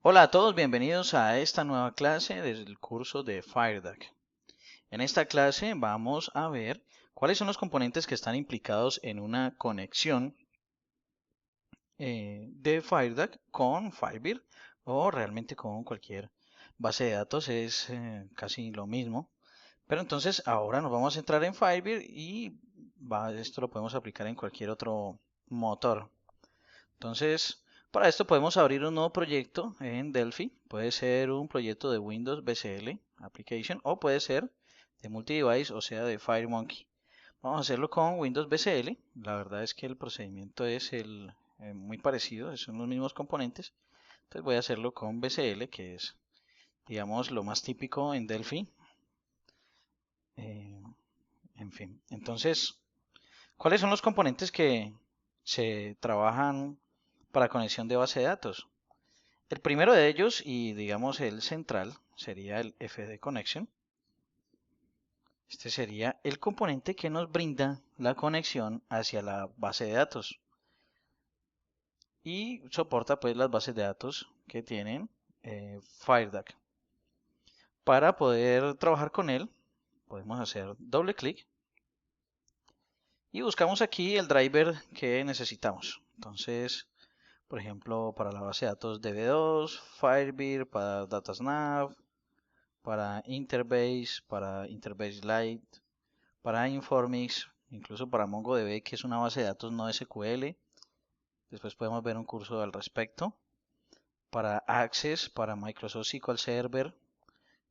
Hola a todos, bienvenidos a esta nueva clase del curso de FireDuck. En esta clase vamos a ver cuáles son los componentes que están implicados en una conexión de FireDuck con Firebird o realmente con cualquier base de datos, es casi lo mismo. Pero entonces ahora nos vamos a centrar en Firebird y esto lo podemos aplicar en cualquier otro motor. Entonces, para esto podemos abrir un nuevo proyecto en Delphi. Puede ser un proyecto de Windows BCL Application o puede ser de multi-device, o sea, de FireMonkey. Vamos a hacerlo con Windows BCL. La verdad es que el procedimiento es muy parecido, son los mismos componentes. Entonces voy a hacerlo con BCL, que es, digamos, lo más típico en Delphi. Eh, en fin, entonces, ¿cuáles son los componentes que se trabajan para conexión de base de datos? El primero de ellos, y digamos el central, sería el FD Connection. Este sería el componente que nos brinda la conexión hacia la base de datos y soporta pues las bases de datos que tienen FireDuck. Para poder trabajar con él, podemos hacer doble clic y buscamos aquí el driver que necesitamos. Entonces, por ejemplo, para la base de datos DB2, Firebird, para DataSnap, para Interbase Lite, para Informix, incluso para MongoDB, que es una base de datos no SQL. Después podemos ver un curso al respecto. Para Access, para Microsoft SQL Server.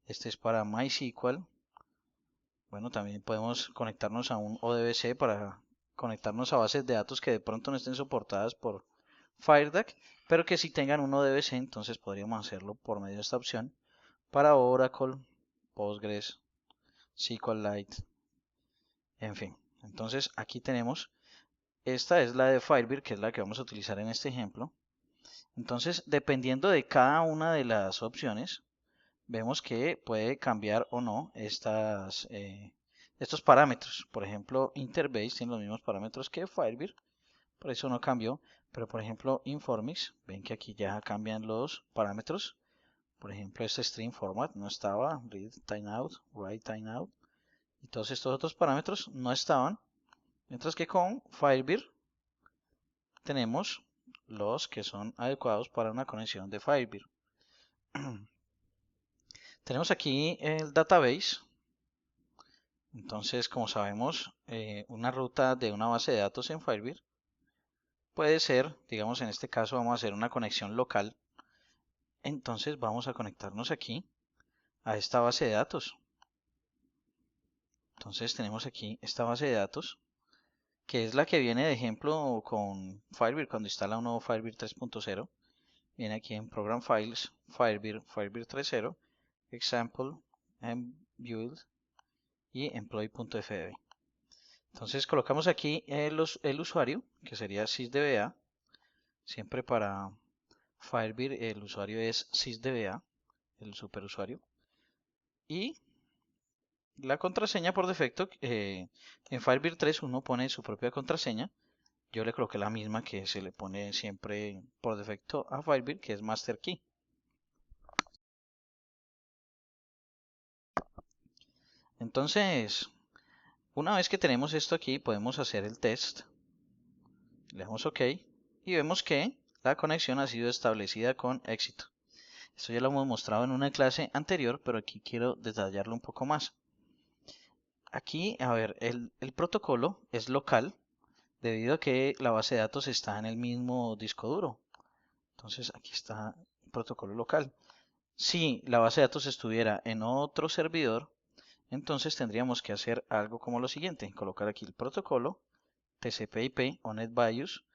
Este es para MySQL. Bueno, también podemos conectarnos a un ODBC para conectarnos a bases de datos que de pronto no estén soportadas por FireDuck, pero que sí tengan un ODBC, entonces podríamos hacerlo por medio de esta opción para Oracle, Postgres, SQLite, en fin. Entonces aquí tenemos, esta es la de Firebird, que es la que vamos a utilizar en este ejemplo. Entonces, dependiendo de cada una de las opciones, vemos que puede cambiar o no estos parámetros. Por ejemplo, Interbase tiene los mismos parámetros que Firebird, por eso no cambió. Pero por ejemplo, Informix, ven que aquí ya cambian los parámetros. Por ejemplo, este string format no estaba, read timeout, write timeout, y todos estos otros parámetros no estaban. Mientras que con Firebird tenemos los que son adecuados para una conexión de Firebird. Tenemos aquí el database. Entonces, como sabemos, una ruta de una base de datos en Firebird puede ser, digamos en este caso vamos a hacer una conexión local. Entonces vamos a conectarnos aquí a esta base de datos. Entonces tenemos aquí esta base de datos, que es la que viene de ejemplo con Firebird cuando instala un nuevo Firebird 3.0. Viene aquí en Program Files, Firebird 3.0, Example, Build y Employee.fdb. Entonces colocamos aquí el usuario, que sería sysdba. Siempre para Firebird el usuario es sysdba, el superusuario. Y la contraseña por defecto, en Firebird 3 uno pone su propia contraseña. Yo le coloqué la misma que se le pone siempre por defecto a Firebird, que es Master Key. Entonces, una vez que tenemos esto aquí, podemos hacer el test. Le damos OK y vemos que la conexión ha sido establecida con éxito. Esto ya lo hemos mostrado en una clase anterior, pero aquí quiero detallarlo un poco más. Aquí, a ver, el protocolo es local debido a que la base de datos está en el mismo disco duro. Entonces aquí está el protocolo local. Si la base de datos estuviera en otro servidor, entonces tendríamos que hacer algo como lo siguiente. Colocar aquí el protocolo TCP/IP o NetBIOS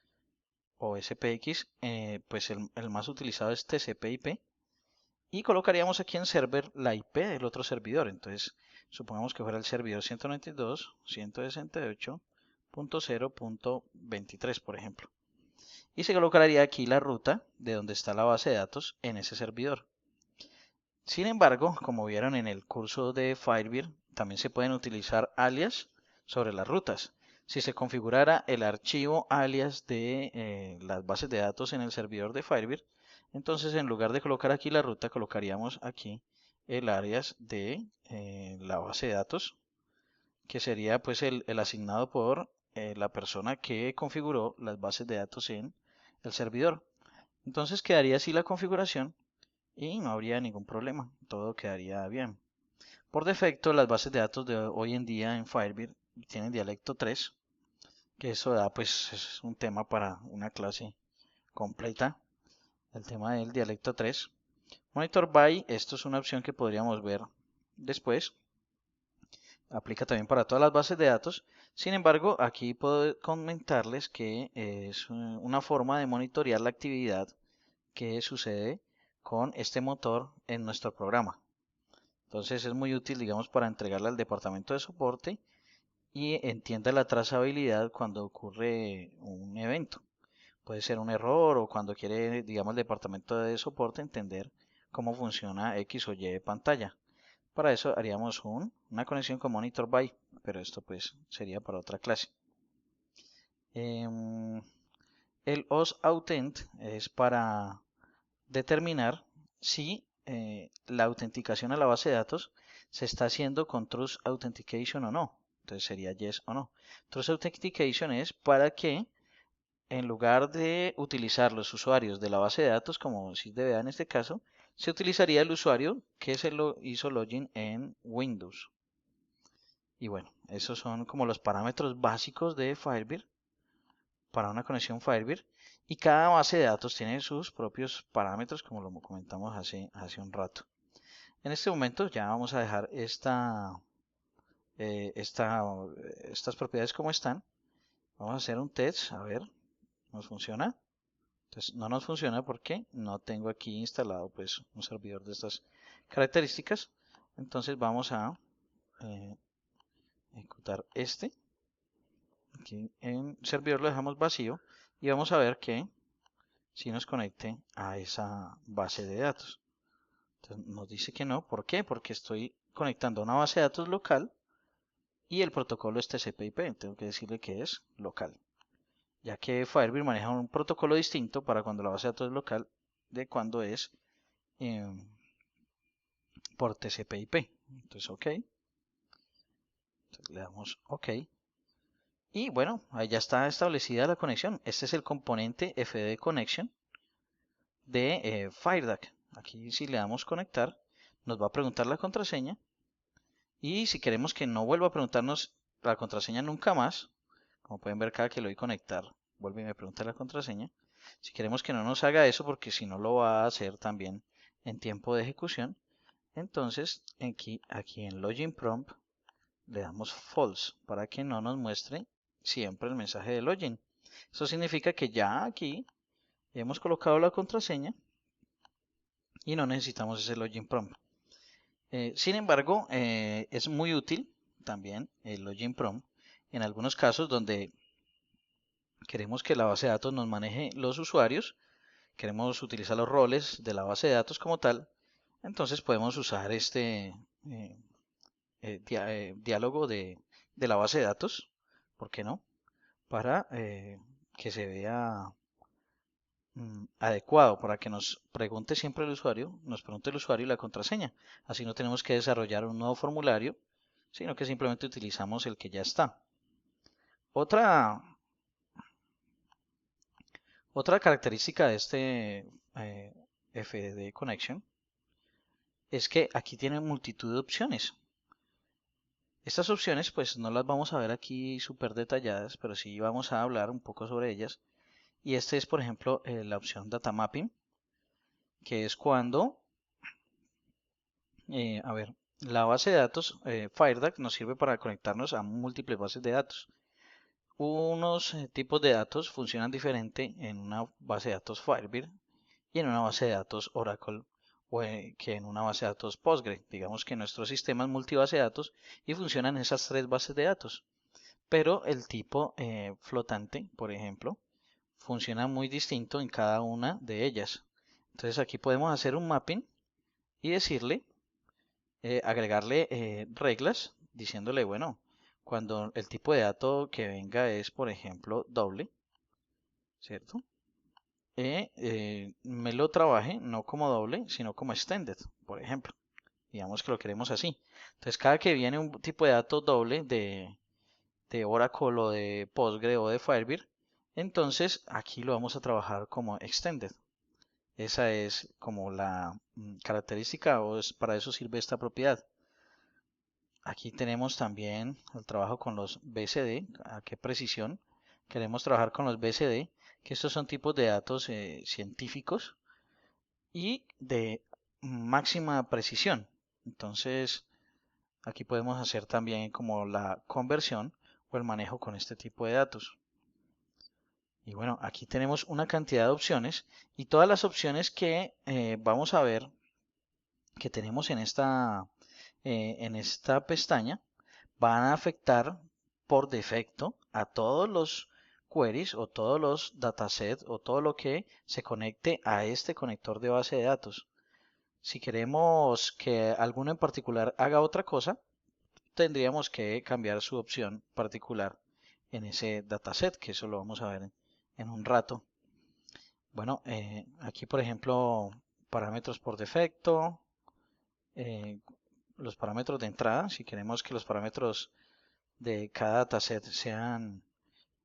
o SPX, pues el más utilizado es TCP/IP. Y colocaríamos aquí en server la IP del otro servidor. Entonces, supongamos que fuera el servidor 192.168.0.23, por ejemplo. Y se colocaría aquí la ruta de donde está la base de datos en ese servidor. Sin embargo, como vieron en el curso de Firebird, también se pueden utilizar alias sobre las rutas. Si se configurara el archivo alias de las bases de datos en el servidor de Firebird, Entonces, en lugar de colocar aquí la ruta, colocaríamos aquí el alias de la base de datos, que sería pues el asignado por la persona que configuró las bases de datos en el servidor. Entonces quedaría así la configuración y no habría ningún problema, todo quedaría bien. Por defecto, las bases de datos de hoy en día en Firebird tienen dialecto 3, que eso da pues es un tema para una clase completa, el tema del dialecto 3. Monitor by, esto es una opción que podríamos ver después. Aplica también para todas las bases de datos. Sin embargo, aquí puedo comentarles que es una forma de monitorear la actividad que sucede con este motor en nuestro programa. Entonces es muy útil, digamos, para entregarle al departamento de soporte y entienda la trazabilidad cuando ocurre un evento. Puede ser un error o cuando quiere, digamos, el departamento de soporte entender cómo funciona X o Y pantalla. Para eso haríamos una conexión con monitor by, pero esto pues sería para otra clase. El OSAuthent es para determinar si la autenticación a la base de datos se está haciendo con Trust Authentication o no. Entonces sería yes o no. Trust Authentication es para que en lugar de utilizar los usuarios de la base de datos, como SysDBA en este caso, se utilizaría el usuario que se lo hizo login en Windows. Y bueno, esos son como los parámetros básicos de Firebird para una conexión Firebird. Y cada base de datos tiene sus propios parámetros, como lo comentamos hace un rato. En este momento ya vamos a dejar estas propiedades como están. Vamos a hacer un test, a ver, ¿nos funciona? Entonces no nos funciona porque no tengo aquí instalado pues un servidor de estas características. Entonces vamos a ejecutar este. Aquí en servidor lo dejamos vacío y vamos a ver que si nos conecte a esa base de datos. Entonces nos dice que no. ¿Por qué? Porque estoy conectando a una base de datos local y el protocolo es TCP/IP. Tengo que decirle que es local, ya que Firebird maneja un protocolo distinto para cuando la base de datos es local de cuando es por TCP/IP. Entonces, OK. Entonces, le damos OK. Y bueno, ahí ya está establecida la conexión. Este es el componente FD Connection de FireDAC. Aquí si le damos conectar, nos va a preguntar la contraseña. Y si queremos que no vuelva a preguntarnos la contraseña nunca más, como pueden ver cada que lo doy conectar, vuelve y me pregunta la contraseña. Si queremos que no nos haga eso, porque si no lo va a hacer también en tiempo de ejecución, entonces aquí en Login Prompt le damos false para que no nos muestre siempre el mensaje de login. Eso significa que ya aquí hemos colocado la contraseña y no necesitamos ese login prompt. Sin embargo, es muy útil también el login prompt en algunos casos donde queremos que la base de datos nos maneje los usuarios, queremos utilizar los roles de la base de datos como tal, entonces podemos usar este diálogo de la base de datos, ¿por qué no? Para que se vea adecuado, para que nos pregunte siempre el usuario, nos pregunte el usuario y la contraseña. Así no tenemos que desarrollar un nuevo formulario, sino que simplemente utilizamos el que ya está. Otra característica de este FD Connection es que aquí tiene multitud de opciones. Estas opciones pues no las vamos a ver aquí súper detalladas, pero sí vamos a hablar un poco sobre ellas. Y este es, por ejemplo, la opción Data Mapping, que es cuando, a ver, la base de datos FireDAC nos sirve para conectarnos a múltiples bases de datos. Unos tipos de datos funcionan diferente en una base de datos Firebird y en una base de datos Oracle o que en una base de datos Postgre. Digamos que nuestro sistema es multibase de datos y funcionan esas tres bases de datos. Pero el tipo flotante, por ejemplo, funciona muy distinto en cada una de ellas. Entonces aquí podemos hacer un mapping y decirle, agregarle reglas, diciéndole, bueno, cuando el tipo de dato que venga es, por ejemplo, doble, ¿cierto? me lo trabaje no como doble, sino como extended, por ejemplo. Digamos que lo queremos así. Entonces, cada que viene un tipo de dato doble de Oracle o de Postgre o de Firebird, entonces aquí lo vamos a trabajar como extended. Esa es como la característica o para eso sirve esta propiedad. Aquí tenemos también el trabajo con los BCD, a qué precisión queremos trabajar con los BCD, que estos son tipos de datos científicos y de máxima precisión. Entonces, aquí podemos hacer también como la conversión o el manejo con este tipo de datos. Y bueno, aquí tenemos una cantidad de opciones y todas las opciones que vamos a ver que tenemos en esta pestaña van a afectar por defecto a todos los queries o todos los datasets o todo lo que se conecte a este conector de base de datos. Si queremos que alguno en particular haga otra cosa, tendríamos que cambiar su opción particular en ese dataset, que eso lo vamos a ver en un rato. Bueno, aquí por ejemplo, parámetros por defecto, eh, los parámetros de entrada, si queremos que los parámetros de cada dataset sean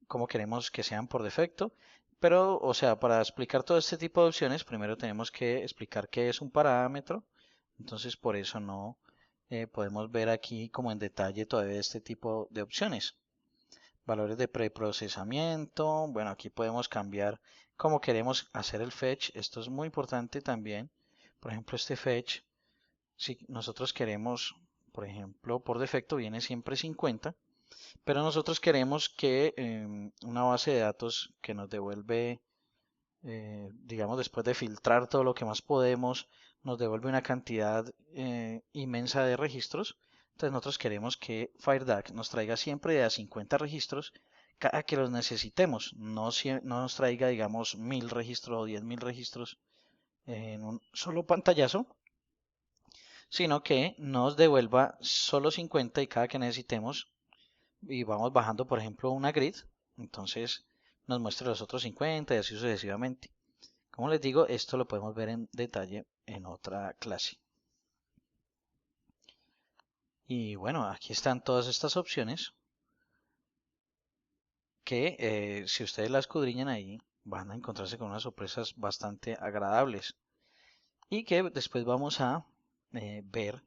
como queremos que sean por defecto. Pero, o sea, para explicar todo este tipo de opciones, primero tenemos que explicar qué es un parámetro. Entonces, por eso no podemos ver aquí como en detalle todo este tipo de opciones. Valores de preprocesamiento. Bueno, aquí podemos cambiar cómo queremos hacer el fetch. Esto es muy importante también. Por ejemplo, este fetch, si nosotros queremos, por ejemplo, por defecto viene siempre 50. Pero nosotros queremos que una base de datos que nos devuelve, digamos, después de filtrar todo lo que más podemos, nos devuelve una cantidad inmensa de registros. Entonces nosotros queremos que FireDAC nos traiga siempre de a 50 registros cada que los necesitemos. No, no nos traiga, digamos, 1000 registros o 10.000 registros en un solo pantallazo, sino que nos devuelva solo 50 y cada que necesitemos y vamos bajando, por ejemplo, una grid, entonces nos muestra los otros 50 y así sucesivamente. Como les digo, esto lo podemos ver en detalle en otra clase. Y bueno, aquí están todas estas opciones que si ustedes las escudriñan ahí van a encontrarse con unas sorpresas bastante agradables y que después vamos a ver,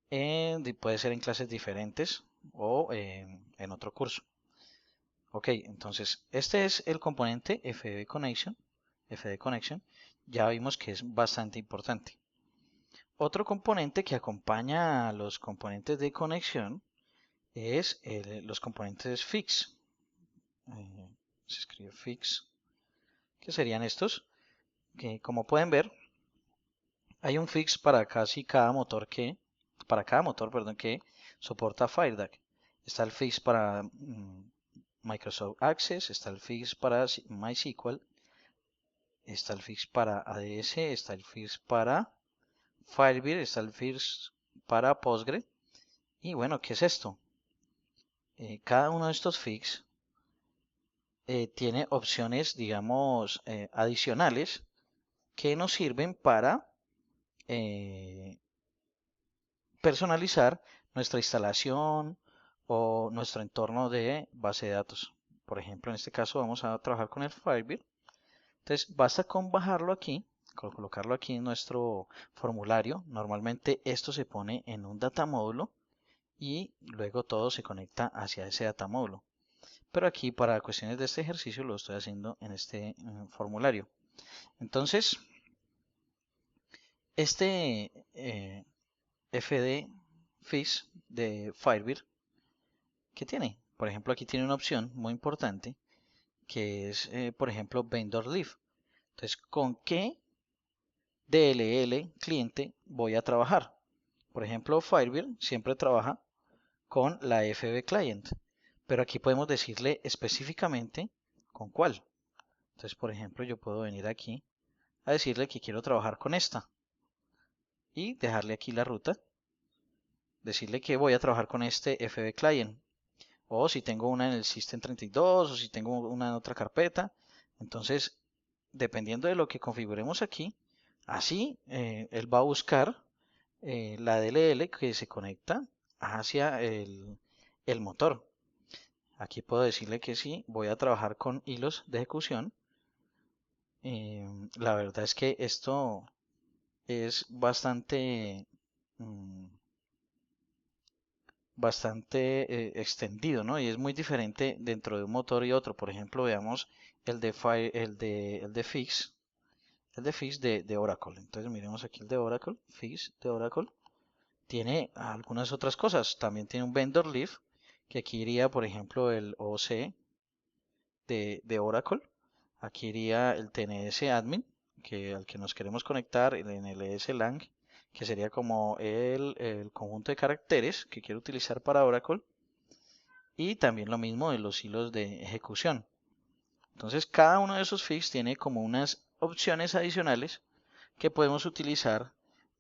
puede ser en clases diferentes o en otro curso. Ok, entonces este es el componente FD Connection. Ya vimos que es bastante importante. Otro componente que acompaña a los componentes de conexión es los componentes fix. Se escribe fix. ¿Qué serían estos? Que como pueden ver, hay un fix para casi cada motor perdón, que soporta FireDAC. Está el fix para Microsoft Access, está el fix para MySQL, está el fix para ADS, está el fix para Firebird, está el fix para Postgre. Y bueno, ¿qué es esto? Cada uno de estos fix tiene opciones, digamos, adicionales que nos sirven para eh, personalizar nuestra instalación o nuestro entorno de base de datos. Por ejemplo, en este caso vamos a trabajar con el Firebird. Entonces, basta con bajarlo aquí, con colocarlo aquí en nuestro formulario. Normalmente esto se pone en un data módulo y luego todo se conecta hacia ese data módulo. Pero aquí para cuestiones de este ejercicio lo estoy haciendo en este formulario. Entonces, este FD Fix de Firebird, ¿qué tiene? Por ejemplo, aquí tiene una opción muy importante que es, por ejemplo, Vendor Leave. Entonces, ¿con qué DLL cliente voy a trabajar? Por ejemplo, Firebird siempre trabaja con la FB Client, pero aquí podemos decirle específicamente con cuál. Entonces, por ejemplo, yo puedo venir aquí a decirle que quiero trabajar con esta y dejarle aquí la ruta, decirle que voy a trabajar con este FB Client, o si tengo una en el System 32 o si tengo una en otra carpeta, entonces dependiendo de lo que configuremos aquí, así él va a buscar la DLL que se conecta hacia el motor. Aquí puedo decirle que sí, voy a trabajar con hilos de ejecución. La verdad es que esto es bastante extendido, ¿no? Y es muy diferente dentro de un motor y otro. Por ejemplo, veamos el de Fix de Oracle. Entonces miremos aquí el de Oracle, Fix de Oracle. Tiene algunas otras cosas. También tiene un vendor leaf, que aquí iría, por ejemplo, el OC de Oracle. Aquí iría el TNS admin, al que nos queremos conectar, el NLS lang, que sería como el conjunto de caracteres que quiero utilizar para Oracle. Y también lo mismo de los hilos de ejecución. Entonces cada uno de esos figs tiene como unas opciones adicionales que podemos utilizar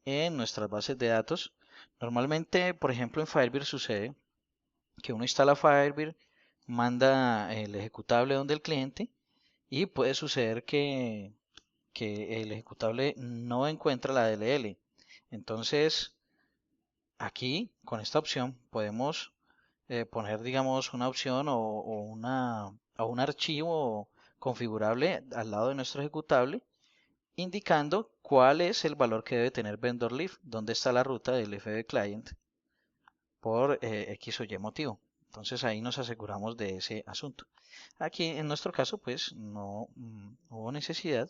en nuestras bases de datos. Normalmente, por ejemplo, en Firebird sucede que uno instala Firebird, manda el ejecutable donde el cliente y puede suceder que el ejecutable no encuentra la DLL. Entonces, aquí con esta opción podemos poner, digamos, una opción o un archivo configurable al lado de nuestro ejecutable, indicando cuál es el valor que debe tener vendor leaf, dónde está la ruta del FB client por X o Y motivo. Entonces ahí nos aseguramos de ese asunto. Aquí en nuestro caso, pues no hubo necesidad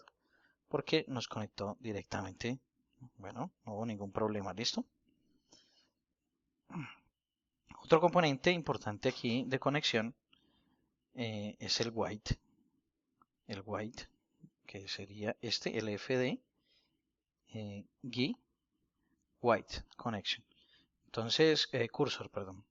porque nos conectó directamente. Bueno, no hubo ningún problema, ¿listo? Otro componente importante aquí de conexión es el white. El white, que sería este, el FD GUI white connection. Entonces, cursor, perdón.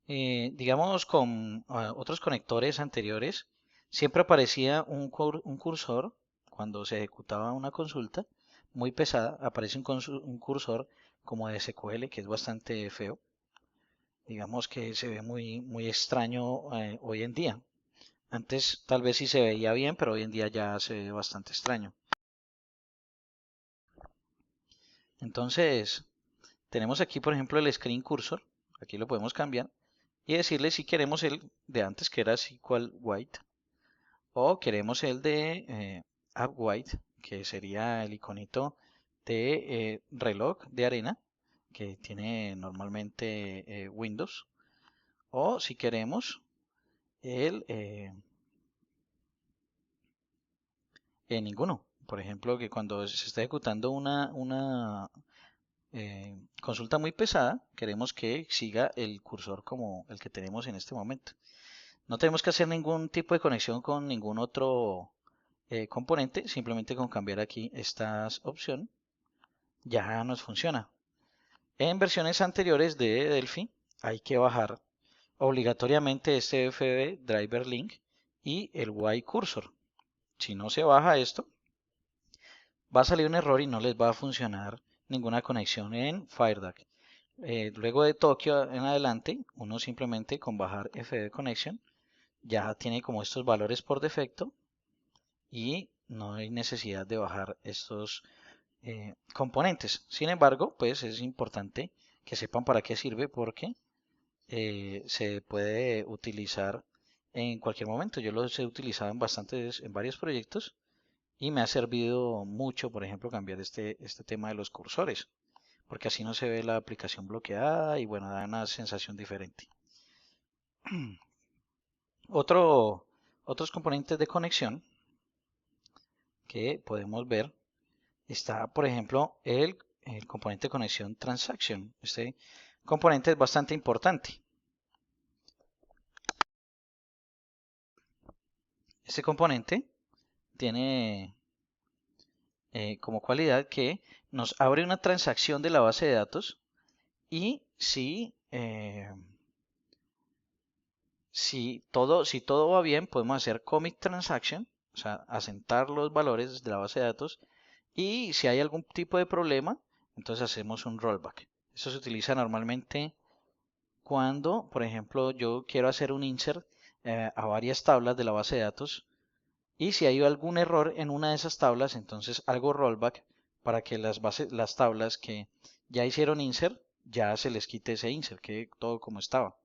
Digamos con otros conectores anteriores, siempre aparecía un cursor cuando se ejecutaba una consulta muy pesada, aparece un cursor como de SQL que es bastante feo. Digamos que se ve muy extraño hoy en día. Antes tal vez sí se veía bien, pero hoy en día ya se ve bastante extraño. Entonces, tenemos aquí, por ejemplo, el screen cursor. Aquí lo podemos cambiar y decirle si queremos el de antes, que era SQL White, o queremos el de App White, que sería el iconito de reloj de arena que tiene normalmente Windows, o si queremos el ninguno. Por ejemplo, que cuando se está ejecutando una consulta muy pesada, queremos que siga el cursor como el que tenemos en este momento. No tenemos que hacer ningún tipo de conexión con ningún otro componente, simplemente con cambiar aquí esta opción ya nos funciona. En versiones anteriores de Delphi hay que bajar obligatoriamente este FB Driver Link y el Y Cursor. Si no se baja esto, va a salir un error y no les va a funcionar ninguna conexión en FireDuck. Luego de Tokio en adelante, uno simplemente con bajar FB Connection ya tiene como estos valores por defecto y no hay necesidad de bajar estos componentes. Sin embargo, pues es importante que sepan para qué sirve porque se puede utilizar en cualquier momento. Yo los he utilizado en varios proyectos y me ha servido mucho, por ejemplo, cambiar este tema de los cursores, porque así no se ve la aplicación bloqueada y bueno, da una sensación diferente. Otros componentes de conexión que podemos ver está, por ejemplo, el componente de conexión transaction. Este componente es bastante importante. Este componente tiene como cualidad que nos abre una transacción de la base de datos y si todo va bien, podemos hacer commit transaction, o sea, asentar los valores de la base de datos y si hay algún tipo de problema, entonces hacemos un rollback. Eso se utiliza normalmente cuando, por ejemplo, yo quiero hacer un insert a varias tablas de la base de datos Y si hay algún error en una de esas tablas, entonces hago rollback para que las tablas que ya hicieron insert, ya se les quite ese insert, quede todo como estaba.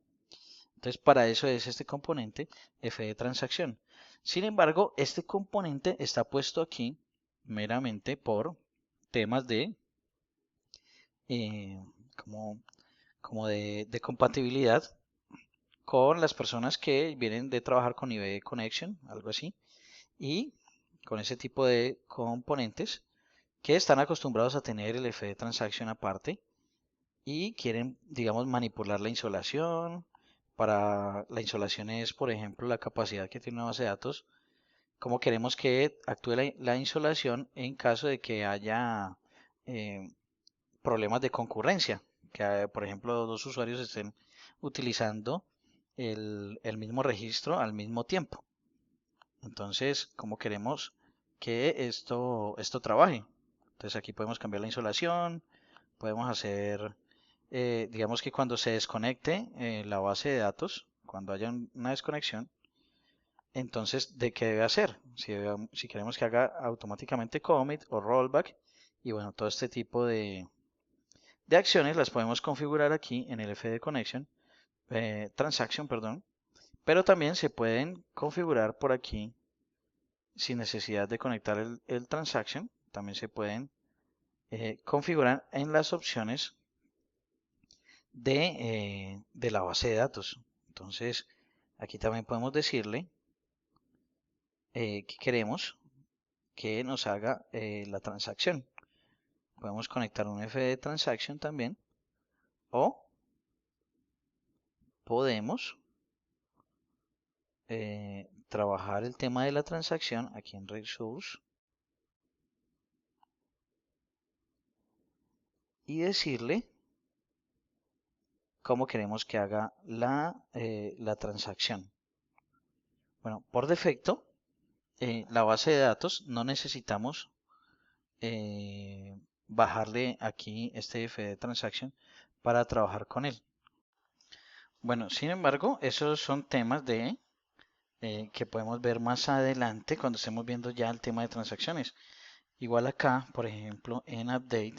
Entonces, para eso es este componente f de transacción. Sin embargo, este componente está puesto aquí meramente por temas de eh, como, como de compatibilidad con las personas que vienen de trabajar con IB Connection, algo así, y con ese tipo de componentes que están acostumbrados a tener el f de transacción aparte y quieren, digamos, manipular la insolación. Para la insolación es, por ejemplo, la capacidad que tiene una base de datos, cómo queremos que actúe la insolación en caso de que haya eh, problemas de concurrencia, que por ejemplo dos usuarios estén utilizando el mismo registro al mismo tiempo. Entonces, ¿cómo queremos que esto trabaje? Entonces aquí podemos cambiar la insolación, podemos hacer, digamos que cuando se desconecte la base de datos, cuando haya una desconexión, entonces, ¿de qué debe hacer? Si queremos que haga automáticamente commit o rollback, y bueno, todo este tipo de acciones las podemos configurar aquí en el FD Connection, Transaction, perdón, pero también se pueden configurar por aquí sin necesidad de conectar el Transaction, también se pueden configurar en las opciones de la base de datos. Entonces, aquí también podemos decirle que queremos que nos haga la transacción. Podemos conectar un FD Transaction también o podemos trabajar el tema de la transacción aquí en Resource y decirle cómo queremos que haga la transacción. Bueno, por defecto, la base de datos no necesitamos bajarle aquí este FD Transaction para trabajar con él. Bueno, sin embargo, esos son temas que podemos ver más adelante cuando estemos viendo ya el tema de transacciones. Igual acá, por ejemplo, en Update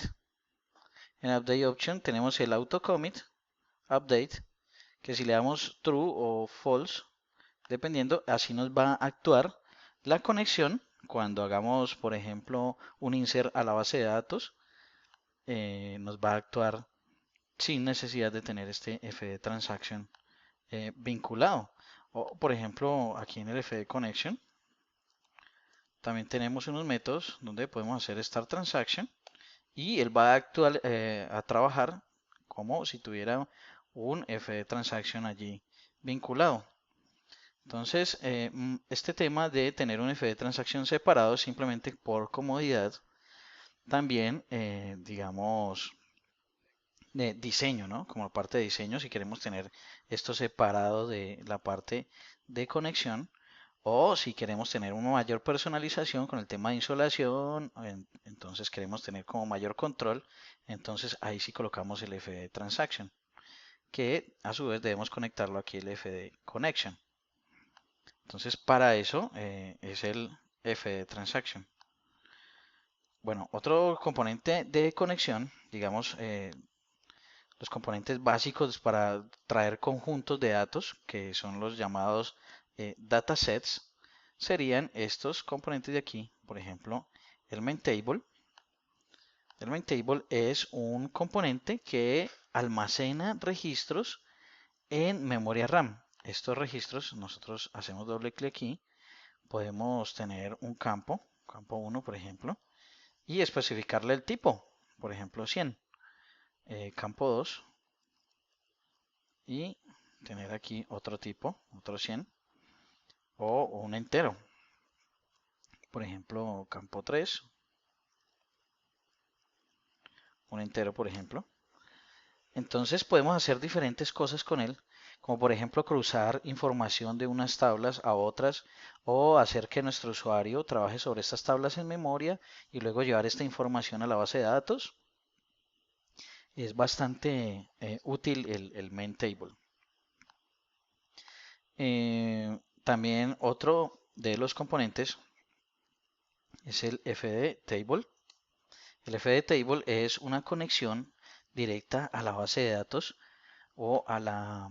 Option tenemos el Auto Commit Update, que si le damos True o False, dependiendo, así nos va a actuar la conexión cuando hagamos, por ejemplo, un insert a la base de datos, nos va a actuar sin necesidad de tener este FD Transaction vinculado. O, por ejemplo, aquí en el FD Connection también tenemos unos métodos donde podemos hacer Start Transaction y él va a actuar, a trabajar como si tuviera un FD Transaction allí vinculado. Entonces, este tema de tener un FD Transaction separado simplemente por comodidad, también, digamos, de diseño, ¿no? Como parte de diseño, si queremos tener esto separado de la parte de conexión, o si queremos tener una mayor personalización con el tema de insolación, entonces queremos tener como mayor control, entonces ahí sí colocamos el FD Transaction, que a su vez debemos conectarlo aquí el FD Connection. Entonces para eso es el FD Transaction. Bueno, otro componente de conexión, digamos, los componentes básicos para traer conjuntos de datos, que son los llamados datasets, serían estos componentes de aquí. Por ejemplo, el main table. El main table es un componente que almacena registros en memoria RAM. Estos registros, nosotros hacemos doble clic aquí, podemos tener un campo 1 por ejemplo, y especificarle el tipo, por ejemplo 100, campo 2, y tener aquí otro tipo, otro 100, o un entero, por ejemplo campo 3, un entero por ejemplo. Entonces podemos hacer diferentes cosas con él, como por ejemplo cruzar información de unas tablas a otras o hacer que nuestro usuario trabaje sobre estas tablas en memoria y luego llevar esta información a la base de datos. Es bastante útil el main table. También otro de los componentes es el fdtable. El fdtable es una conexión directa a la base de datos o a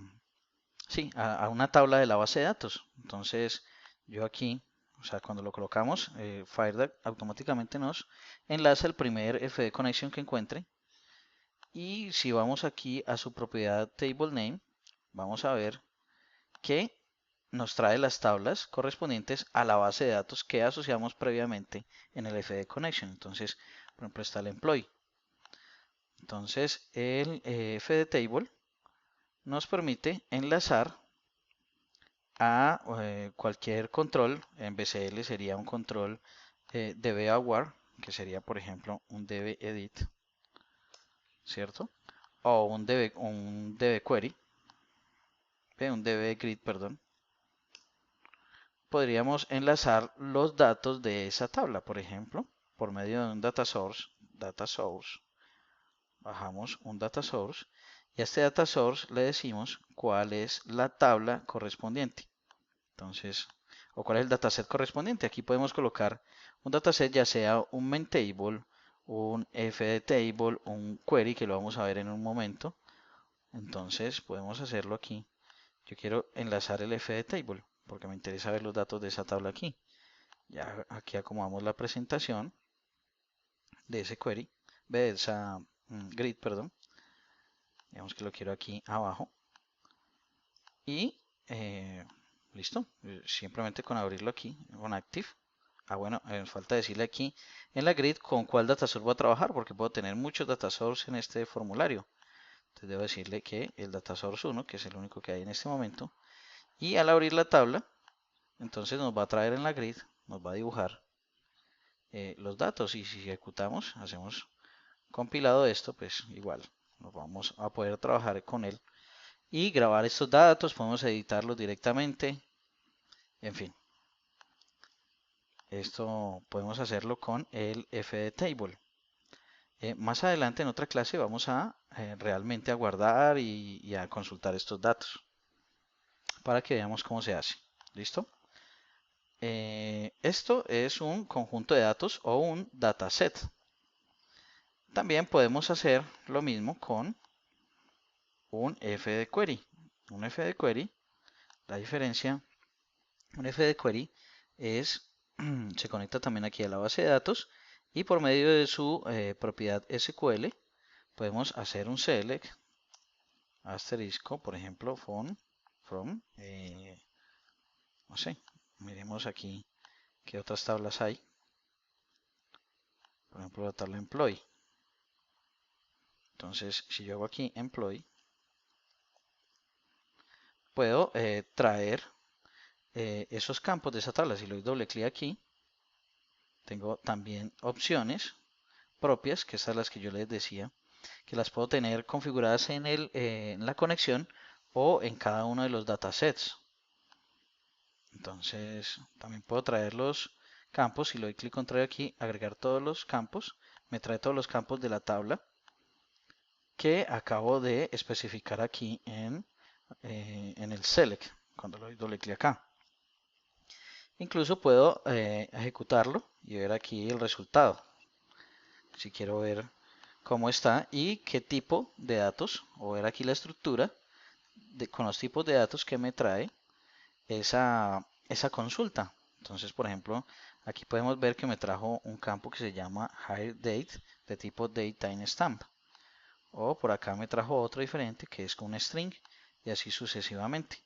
sí, a una tabla de la base de datos. Entonces, yo aquí, o sea, cuando lo colocamos, FireDAC automáticamente nos enlaza el primer fd connection que encuentre. Y si vamos aquí a su propiedad table name, vamos a ver que nos trae las tablas correspondientes a la base de datos que asociamos previamente en el fd connection. Entonces, por ejemplo, está el employee. Entonces, el fdtable nos permite enlazar a cualquier control. En BCL sería un control dbAware, que sería, por ejemplo, un dbEdit, ¿cierto? O un dbQuery, un dbGrid, perdón. Podríamos enlazar los datos de esa tabla, por ejemplo, por medio de un data source. Bajamos un data source y a este data source le decimos cuál es la tabla correspondiente. Entonces, o cuál es el dataset correspondiente. Aquí podemos colocar un dataset, ya sea un main table, un fdtable, un query, que lo vamos a ver en un momento. Entonces, podemos hacerlo aquí. Yo quiero enlazar el fdtable, porque me interesa ver los datos de esa tabla aquí. Ya aquí acomodamos la presentación de ese query, de esa grid, perdón. Digamos que lo quiero aquí abajo. Y listo. Simplemente con abrirlo aquí, con Active. Bueno, falta decirle aquí en la grid con cuál data source voy a trabajar, porque puedo tener muchos data source en este formulario. Entonces debo decirle que el data source 1, que es el único que hay en este momento, y al abrir la tabla, entonces nos va a traer en la grid, nos va a dibujar los datos, y si ejecutamos, hacemos compilado esto, pues igual nos vamos a poder trabajar con él y grabar estos datos, podemos editarlos directamente, en fin. Esto podemos hacerlo con el fdtable. Más adelante en otra clase vamos a realmente a guardar y a consultar estos datos para que veamos cómo se hace. ¿Listo? Esto es un conjunto de datos o un dataset. También podemos hacer lo mismo con un fdquery. Un fdquery, la diferencia, un fdquery es, se conecta también aquí a la base de datos y por medio de su propiedad SQL podemos hacer un select asterisco, por ejemplo, from, no sé, miremos aquí qué otras tablas hay. Por ejemplo, la tabla employee. Entonces, si yo hago aquí employee, puedo traer esos campos de esa tabla. Si le doy doble clic aquí, tengo también opciones propias, que estas son las que yo les decía, que las puedo tener configuradas en la conexión o en cada uno de los datasets. Entonces, también puedo traer los campos. Si le doy clic contrario aquí, agregar todos los campos, me trae todos los campos de la tabla que acabo de especificar aquí en el select, cuando le doy doble clic acá. Incluso puedo ejecutarlo y ver aquí el resultado. Si quiero ver cómo está y qué tipo de datos, o ver aquí la estructura con los tipos de datos que me trae esa consulta. Entonces, por ejemplo, aquí podemos ver que me trajo un campo que se llama hire date de tipo date timestamp. O por acá me trajo otro diferente que es con un string y así sucesivamente.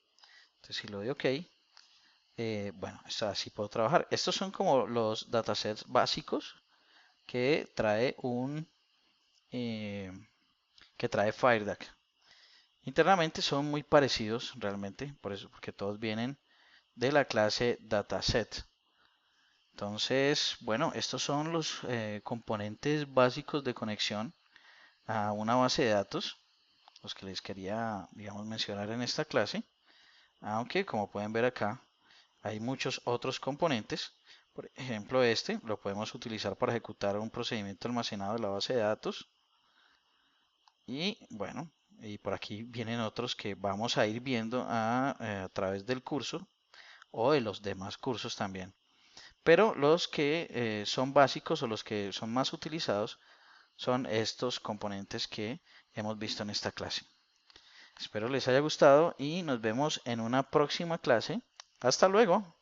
Entonces, si lo doy OK, bueno, así puedo trabajar. Estos son como los datasets básicos que trae que trae FireDAC. Internamente son muy parecidos realmente, por eso, porque todos vienen de la clase dataset. Entonces, bueno, estos son los componentes básicos de conexión a una base de datos, los que les quería, digamos, mencionar en esta clase. Aunque, como pueden ver acá, hay muchos otros componentes. Por ejemplo, este lo podemos utilizar para ejecutar un procedimiento almacenado en la base de datos. Y bueno, y por aquí vienen otros que vamos a ir viendo a través del curso o de los demás cursos también. Pero los que son básicos o los que son más utilizados son estos componentes que hemos visto en esta clase. Espero les haya gustado y nos vemos en una próxima clase. Hasta luego.